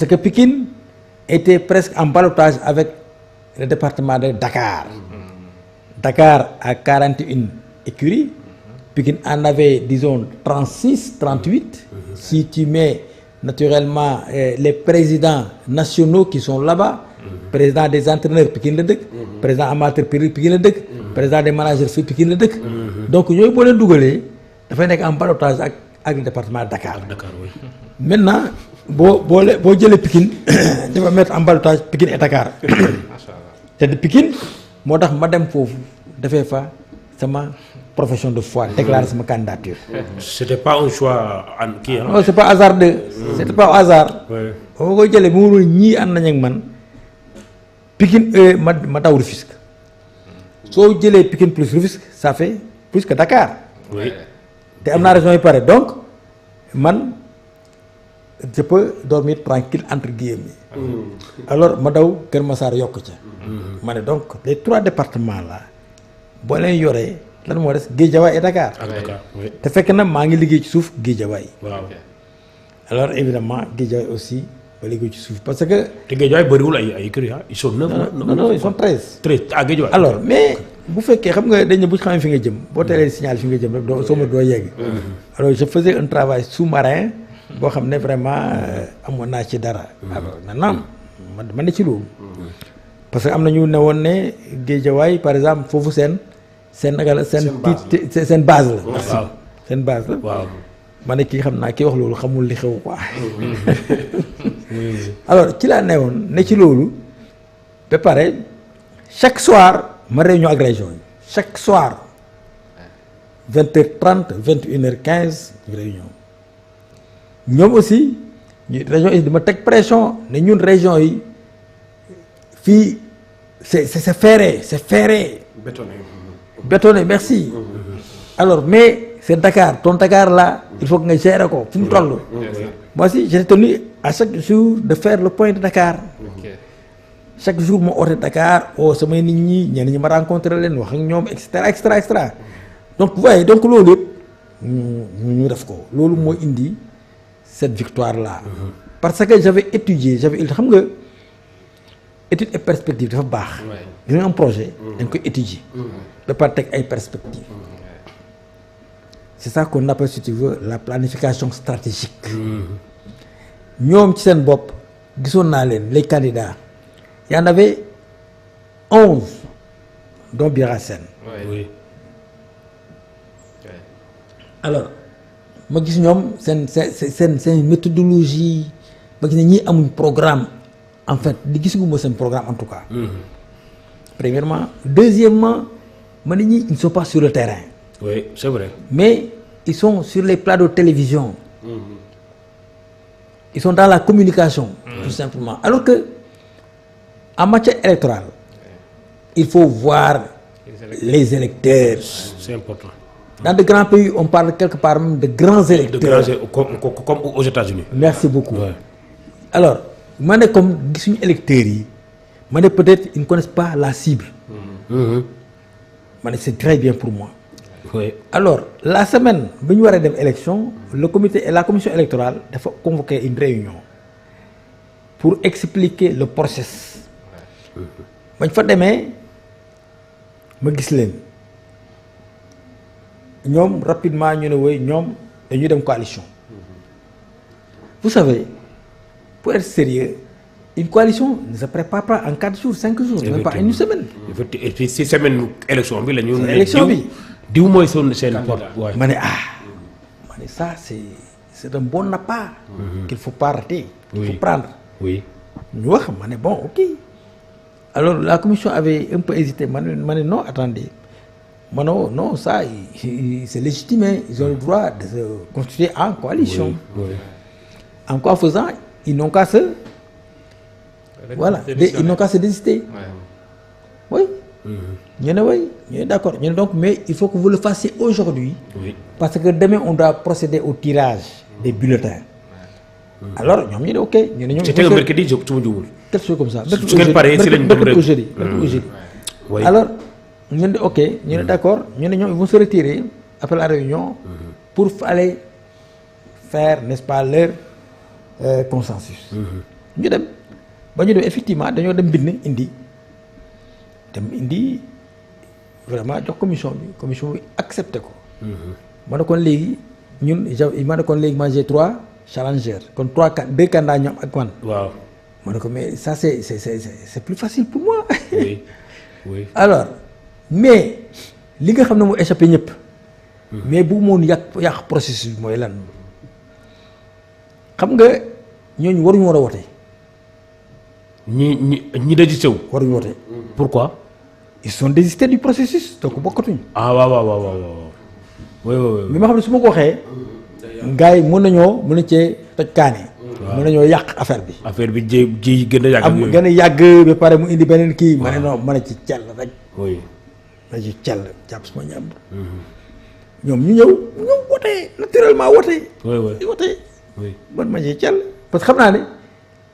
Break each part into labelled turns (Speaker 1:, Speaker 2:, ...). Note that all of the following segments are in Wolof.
Speaker 1: Parce que Pikine était presque en ballottage avec le département de Dakar. Dakar a 41 écuries. Pikine en avait, disons, 36, 38. Si tu mets naturellement les présidents nationaux qui sont là-bas, président des entraîneurs Pikine la dëkk, président amateur Pikine la dëkk, président des managers fii Pikine la dëkk. Donc ñooy boo leen dugalee dafay nekk en ballottage ak le département de Dakar. Oui. Maintenant boo jëlee Pikine dafa mettre en ballottage Pikine et Dakar. te de Pikine moo tax ma dem foofu defee fa sama profession de foi déclarer sama candidature.
Speaker 2: C'était pas un choix qui
Speaker 1: non c'est pas hasardeux. C'était pas au hasard. boo koy jëlee bu ma ñii ànd nañ ak man Pikine ma daw Rufisque. soo jëlee Pikine plus Rufisque ça fait plus que Dakar.
Speaker 2: Oui.
Speaker 1: te am naa raison yu pare donc man je peux dormir tranquille entre guillemets. alors ma daw Kër Massar yokk ca. ma ne donc les 3 départements là boo leen yoree lan moo des Guédiawaye et Dakar.
Speaker 2: ak Dakar oui.
Speaker 1: te fekk na maa ngi liggéey ci suuf Guédiawaye.
Speaker 2: waaw.
Speaker 1: alors évidemment Guédiawaye aussi ba liggéey ci suuf parce que.
Speaker 2: te Guédiawaye bëriwul ay écuries ils sont 9.
Speaker 1: non ils sont 13.
Speaker 2: 13 à Guédiawaye.
Speaker 1: alors mais bu fekkee xam nga dañ ne bu ñu xamee fi nga jëm boo teelee signal fi nga jëm rek doo soo ma doo yegg. alors je faisais un travail sous-marin boo xam ne vraiment amoon naa ci dara. alors maintenant man ne ci loolu. parce que am na ñu ne woon ne Guédiawaye par exemple foofu seen naka la seen base la.
Speaker 2: waaw
Speaker 1: seen base la.
Speaker 2: waaw.
Speaker 1: ma ne kii xam naa kii wax loolu xamul li xew quoi. alors ci laa newoon ne ci loolu ba pare chaque soir ma réunion ak région yi chaque soir 20h30 21h15 réunion ñoom aussi ñu région yi dama teg pression ne ñun région yi fii c'est ferré. bétonné merci. alors mais c'est Dakar ton Dakar là il faut que nga gérer ko fu mu toll. moi aussi j'ai tenu à chaque jour de faire le point de Dakar. chaque jour ma oote Dakar samay nit ñi ñenn ñi ma rencontré leen wax ak ñoom et cetera. donc vous voyez donc loolu yëpp ñu def ko loolu moo indi cette victoire là. parce que j'avais étudié xam nga étude et perspective dafa baax. dina am projet. dañ koy étudier. ba pare teg ay perspectives. c'est ça qu'on appelle si tu veux la planification stratégique. ñoom ci seen bopp gisoon naa leen les candidats y en avait 11 dont Bira Sène.
Speaker 2: oui.
Speaker 1: alors ma gis ñoom seen méthodologie ma gis ne ñii amuñ programme en fait di gisuguma seen programme en tout cas. premièrement deuxièmement ma ne ñii ils ne sont pas sur le terrain.
Speaker 2: oui c'est vrai.
Speaker 1: mais ils sont sur les plateaux de télévision. Ils sont dans la communication. Tout simplement alors que en matière électorale il faut voir les électeurs.
Speaker 2: C'est important.
Speaker 1: Dans de grands pays on parle quelque part même de grands électeurs.
Speaker 2: Comme aux États-Unis.
Speaker 1: Merci beaucoup.
Speaker 2: Ouais.
Speaker 1: alors ma ne comme gisuñu électeurs yi ma ne peut-être ils ne connaissent pas la cible. ma ne c'est très bien pour moi.
Speaker 2: oui.
Speaker 1: alors la semaine bi ñu waree dem élection le comité et la commission électorale dafa convoquer une réunion pour expliquer le process. bañ fa demee ma gis leen ñoom rapidement ñu ne woy ñoom dañuy dem coalition. vous savez pour être sérieux une coalition ne se prépare pas en 4 jours 5 jours. même pas une semaine.
Speaker 2: et puis si semaine élection bi la ñu.
Speaker 1: élection bi
Speaker 2: diw mooy seen porte.
Speaker 1: ma ne ma ne ça c'est un bon appât. qu'il faut pas rater. qu'il faut prendre.
Speaker 2: oui.
Speaker 1: ñu wax ma ne bon ok alors la commission avait un peu hésité ma ne non attendez ma ne non ça c'est légitime ils ont le droit de se constituer en coalition.
Speaker 2: oui.
Speaker 1: en quoi faisant ils n'ont qu'à se voilà ils n'ont qu'à se désister. oui. ñu ne oui ñu ne d'accord ñu ne donc mais il faut que vous le fassiez aujourd'hui.
Speaker 2: oui.
Speaker 1: parce que demain on doit procéder au tirage des bulletins. alors ñoom ñu ne ok ñu ne ñoom.
Speaker 2: c'était le mercredi su ma juumul.
Speaker 1: quelque chose comme ça.
Speaker 2: su ngeen paree si lañ dem rek
Speaker 1: jeudi. alors ñu ne ok ñu ne d'accord ñu ne ñoom ils vont se retirer après la réunion. pour aller faire n'est-ce pas leur consensus. ñu dem ba ñu dem effectivement dañoo dem bind indi vraiment jox commission bi accepté ko. ma ne kon léegi ñun ma ne kon léegi man j'ai 3 challengers kon 2 candidats ñoom ak man.
Speaker 2: waaw
Speaker 1: ma ne ko mais ça c'est plus facile pour moi.
Speaker 2: oui oui.
Speaker 1: alors mais li nga xam ne mu échappé ñëpp. mais bu moon yàq processus bi mooy lan xam nga ñooñu waruñu war a wote.
Speaker 2: ñi désisté wu.
Speaker 1: waruñu wote.
Speaker 2: pourquoi.
Speaker 1: ils sont désistés du processus donc bokkatuñ.
Speaker 2: ah waaw. oui.
Speaker 1: mais ma xam ne su ma ko waxee. gars yi mën nañ cee toj kaani. mën nañoo yàq affaire bi.
Speaker 2: affaire bi ji gën a yàgg.
Speaker 1: am gën a yàgg ba pare mu indi beneen kii. ma ne non mën a ci cell rek.
Speaker 2: oui.
Speaker 1: mën a ci cell jàpp suma ñàmb. ñoom ñu ñëw wote naturellement wote.
Speaker 2: oui.
Speaker 1: wote.
Speaker 2: oui.
Speaker 1: man ma ci cell parce que xam naa ne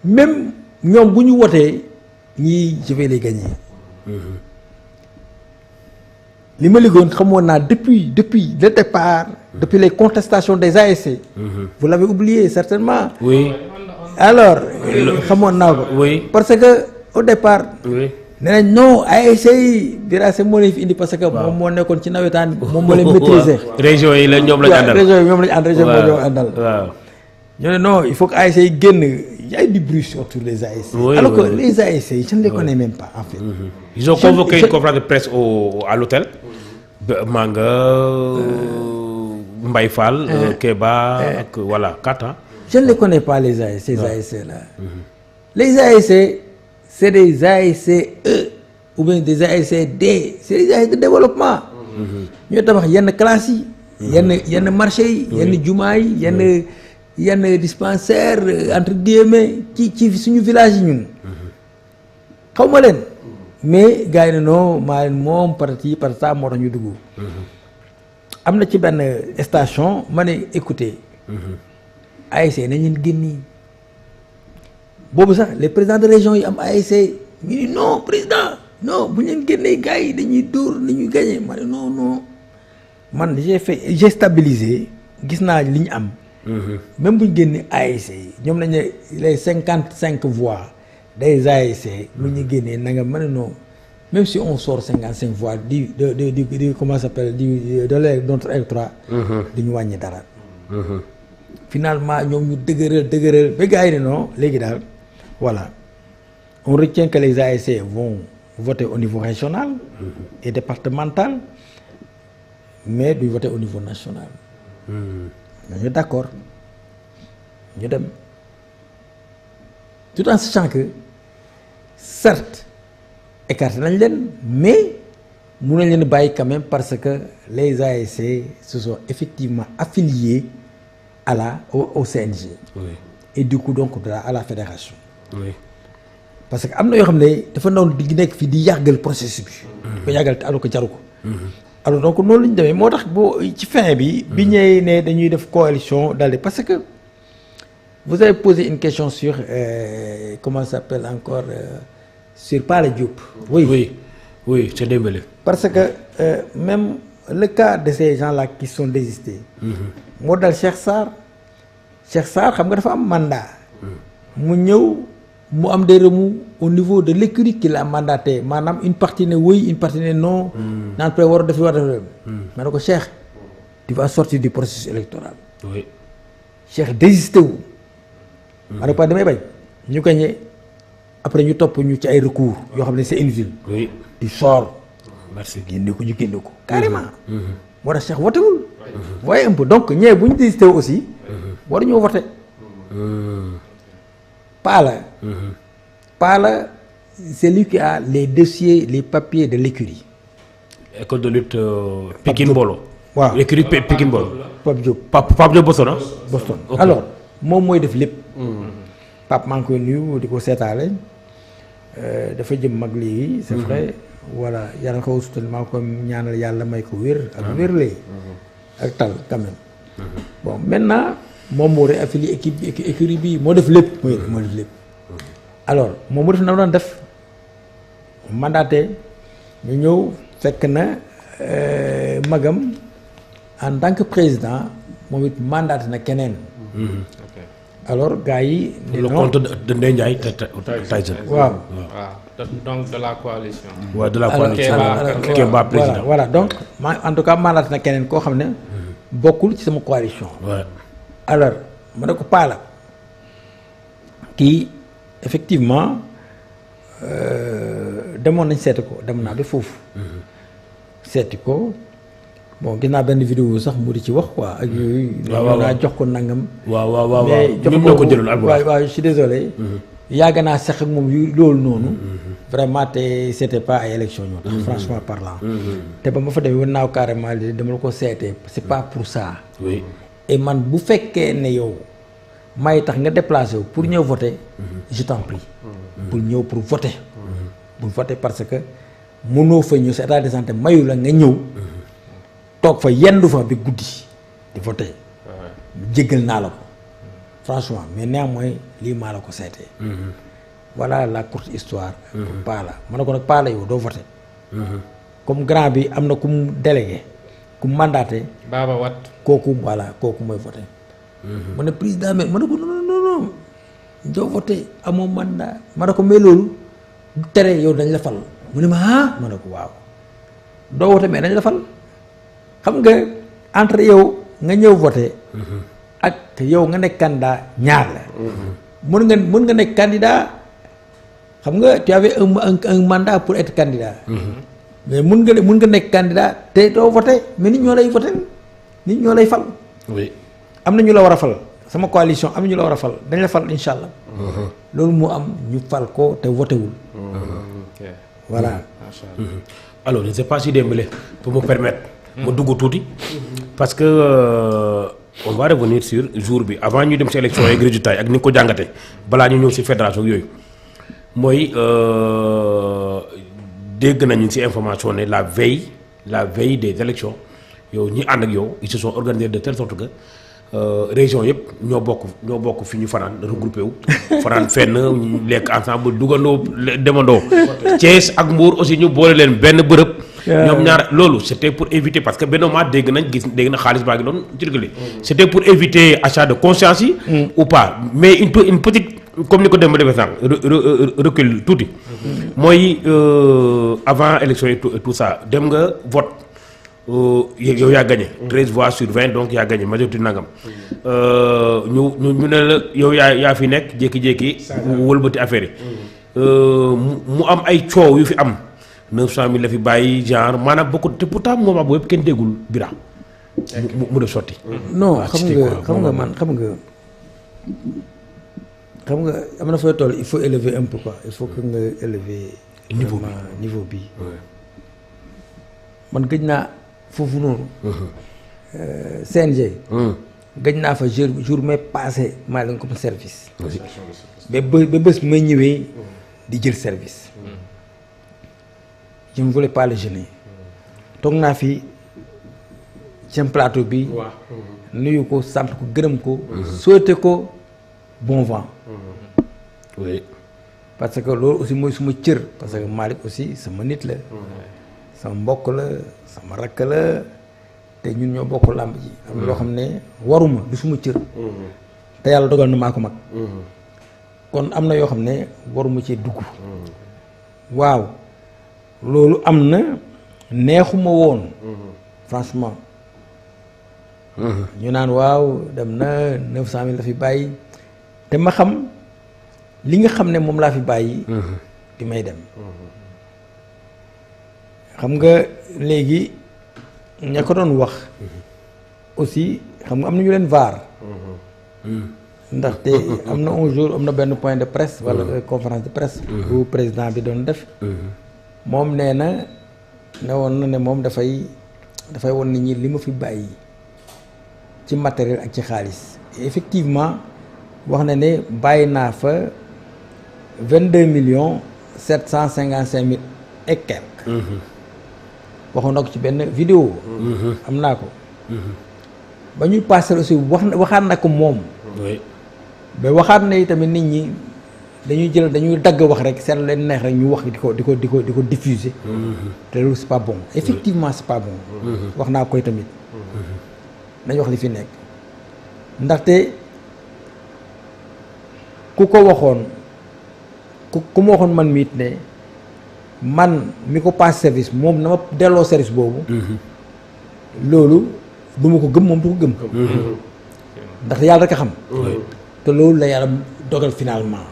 Speaker 1: même ñoom bu ñu wotee ñii je vais les gagner. li ma liggéeyoon xamoon naa depuis le départ. depuis les contestations des ASC. vous l'avez oublié certainement.
Speaker 2: oui.
Speaker 1: alors xamoon naa ko.
Speaker 2: oui.
Speaker 1: parce que au départ.
Speaker 2: oui.
Speaker 1: nee nañ non ASC yi Birasé moo leen fi indi parce que. moom moo nekkoon ci nawetaan bi moom moo leen maîtriser.
Speaker 2: région yi la ñoom lañ àndal
Speaker 1: région yi ñoom lañ ànd région moo ñoo àndal.
Speaker 2: waaw.
Speaker 1: ñu ne non il faut que ASC yi génn y a du bruit autour des ASC.
Speaker 2: Oui,
Speaker 1: alors que
Speaker 2: oui.
Speaker 1: les ASC je ne les connais même pas en fait.
Speaker 2: Ils ont convoqué une conférence de presse à l'hôtel. Manga, Mbaye Fall, Keba, voilà, 4 ans.
Speaker 1: Je ne les connais pas les ASC, ces ASC là. Les ASC, c'est des ASC E ou bien des ASC D, c'est des ASC de développement. Ñu tabax yenn classes yi. yenn marché yi. yenn jumaa yi yenn dispensaire entre guillemets ci suñu village yi ñun. xaw ma leen. mais gars yi ne non maa leen moom parti par ça moo tax ñu dugg. am na ci benn station ma ne écoutez. ASC nañ leen génni boobu sax les présidents de région yi am ASC ñu ni non président non bu ñu leen génnee gars yi dañuy dóor dañuy gagné ma ne non man j'ai stabilisé gis naa li ñu am. même bu ñu génnee ASC yi ñoom nañ ne les 55 voix des ASC bu ñu génnee na nga mën a non même si on sort 55 voix di comment ça s'appelle de notre électorat. du ñu wàññi dara. finalement ñoom ñu dëgëral ba gars yi ne non léegi daal voilà on retient que les ASC vont voter au niveau régional et départemental mais duñ voter au niveau national. ñu d'accord ñu dem tout en sachant que certes écarté nañ leen mais mun nañ leen bàyyi quand même parce que les ASC se sont effectivement affiliés au CNG.
Speaker 2: Oui.
Speaker 1: Et du coup donc à la fédération.
Speaker 2: Oui.
Speaker 1: parce que am na yoo xam ne dafa doon di nekk fii di yàggal processus bi. ko yàggal te alors que jaru ko. alors donc noonu la ñu demee moo tax boo ci fin bi. bi ñëwee ne dañuy def coalition daal parce que vous avez posé une question sur comment ça s'appelle encore sur Pala Diop.
Speaker 2: oui c'est Dembélé.
Speaker 1: parce que même le cas de ces gens-là qui sont désistés. moo dal Cheikh Sarr xam nga dafa am mandat. mu ñëw mu am des remous au niveau de l'écurie qui l'a mandaté maanaam une partie ne oui une partie ne non. naan peut war a def ma ne ko Cheikh tu vas sortir du processus électoral.
Speaker 2: oui.
Speaker 1: Cheikh désisté wu. ma ne ko damay bañ. ñu gagné après ñu topp ñu ci ay recours yoo xam ne c'est inutile.
Speaker 2: oui.
Speaker 1: du sort.
Speaker 2: merci
Speaker 1: ñu génne ko carrément. moo tax Cheikh wotewul. voyez un peu donc ñee bu ñu désisté aussi. waruñoo voté. Pala c'est lui qui a les dossiers les papiers de l'écurie.
Speaker 2: école de lutte Pikine Mbolo.
Speaker 1: waaw
Speaker 2: l'écurie Pikine Mbolo.
Speaker 1: Pape Diop
Speaker 2: Pape Diop Boston ah.
Speaker 1: Boston
Speaker 2: ok.
Speaker 1: alors moom mooy def lépp. Pape maa ngi koy nuyu di ko seetaale dafa jëm mag léegi. c'est vrai voilà yàlla ko sutal maa ko ñaanal yàlla may ko wér. ak wérlee ak tal quand même. bon maintenant moom moo réaffilié écurie bi moo def lépp. moo def lépp. alors moom mu def na doon def mandaté ñu ñëw fekk na magam en tant que président moom it mandaté na keneen. alors gars yi.
Speaker 2: le compte de Ndeye Ndiaye Tyson.
Speaker 1: waaw
Speaker 3: donc de la coalition.
Speaker 2: waaw de la coalition
Speaker 1: alors
Speaker 2: Kéba président.
Speaker 1: voilà donc en tout cas maanaat na keneen koo xam ne bokkul ci sama coalition.
Speaker 2: waaw
Speaker 1: alors ma ne ko paala kii effectivement demoon nañ seeti ko dem naa ba foofu. seeti ko bon gis naa benn vidéo sax mu di ci wax quoi ak yooyu. waaw naa jox ko nangam.
Speaker 2: waaw
Speaker 1: mais jox
Speaker 2: ñoom ñoo ko jëloon ak
Speaker 1: waaw je suis désolé. yàgg naa sax ak moom yu loolu noonu. vraiment te c'était pas ay élection ñoo tax franchement parlant. te ba ma fa demee woon naa ko carrément li dama la ko seetee c'est pas pour ça.
Speaker 2: oui
Speaker 1: et man bu fekkee ne yow may tax nga déplacé wu pour ñëw voter je t'en prie. pour ñëw pour voter. pour voter parce que mënoo fa ñëw sa état de santé mayu la nga ñëw. toog fa yendu fa bi guddi di voter. jéggal naa la ko. franchement mais néanmoins lii maa la ko seetee. voilà la courte histoire. pour Paala ma ne ko nag Paala yow doo voter. comme grand bi am na ku mu délégué ku mu mandaté.
Speaker 3: Baba Wat.
Speaker 1: kooku voilà kooku mooy voter. mu ne président mais ma ne ko non doo voter amoo mandat ma ne ko mais loolu du tere yow dañ la fal mu ne ma ah ma ne ko waaw doo voter mais dañ la fal xam nga entre yow nga ñëw voter. ak yow nga nekk candidat ñaar la. mën nga nekk candidat xam nga tu avais un mandat pour être candidat. mais mën nga nekk candidat te doo voter mais nit ñoo lay voter nit ñoo lay fal.
Speaker 2: oui
Speaker 1: am na ñu la war a fal sama coalition am na ñu la war a fal dañ la fal incha allah. loolu moo am ñu fal ko te voté wul. voilà.
Speaker 2: alors je ne sais pas si Dembélé pour me permettre. ma dugg tuuti. parce que on va revenir sur jour bi avant ñu dem si élection yeeg résultats yi ak ni nga ko jàngatee balaa ñu ñëw si fédération yooyu mooy dégg nañu si information ne la veille des élections yow ñi ànd ak yow ils se sont organisés de telle sorte que région yëpp ñoo bokk fi ñu fanaan regroupé wu. fanaan fenn ñu lekk ensemble duggandoo demandoo. Thiès ak Mbour aussi ñu boole leen benn bërëb. ñoom ñaar loolu c'était pour éviter parce que benn moment dégg na xaalis baa ngi doon circuler. c'était pour éviter achat de conscience yi. ou pas mais une petite comme ni ko dem ba defee sànq recul tuuti. mooy avant élection yi tout ça dem nga vote. yow yaa gagné 13 voix sur 20 donc yaa gagné majorité nangam ñu ne la yow yaa fi nekk jékki-jékki wëlbati affaire yi mu am ay coow yu fi am 900 000 la fi bàyyi genre maanaam bokkut te pourtant moment boobu yëpp kenn déggul bira mu def sotti.
Speaker 1: non xam nga am na fooy toll il faut élever un peu quoi il faut que nga élever niveau bi man gëj naa foofu noonu. CNG. gëj naa fa jour mais passé maa leen comme service. ba bés bi may ñëwee di jël service. je ne voulais pas le gêner. toog naa fi seen plateau bi. nuyu ko sant ko gërëm ko. souhaité ko bon vent.
Speaker 2: oui.
Speaker 1: parce que loolu aussi mooy suma cër parce que Malick aussi sama nit la. sama mbokk la sama rakk la te ñun ñoo bokk làmb ji. am loo xam ne waruma du suma cër. te yàlla dogal na maa ko mag. kon am na yoo xam ne waruma cee dugg. waaw loolu am na neexuma woon. franchement. ñu naan waaw dem na 900 000 la fi bàyyi te ma xam li nga xam ne moom laa fi bàyyi. di may dem. xam nga léegi ña ko doon wax aussi xam nga am na ñu leen vaar. ndaxte am na un jour am na benn point de presse wala conférence de presse. bu président bi doon def. moom nee na ne woon na ne moom dafay won nit ñi li ma fi bàyyi ci matériel ak ci xaalis. effectivement wax na ne bàyyi naa fa 22 755 000 et quelques. waxoon na ko ci benn vidéo. am naa ko. ba ñuy passé aussi waxaat na ko moom. ba waxaat na tamit nit ñi dañuy dagg wax rek seen leen neex rek ñu wax di ko diffuser. te loolu c'est pas bon effectivement c'est pas bon. wax naa koy tamit. nañ wax li fi nekk. ndaxte ku ko waxoon ku ma waxoon man miit ne man mi ko passe service moom na ma delloo service boobu. loolu du ma ko gëm moom du ko gëm. ndax yàlla rek a xam. te loolu la yàlla dogal finalement.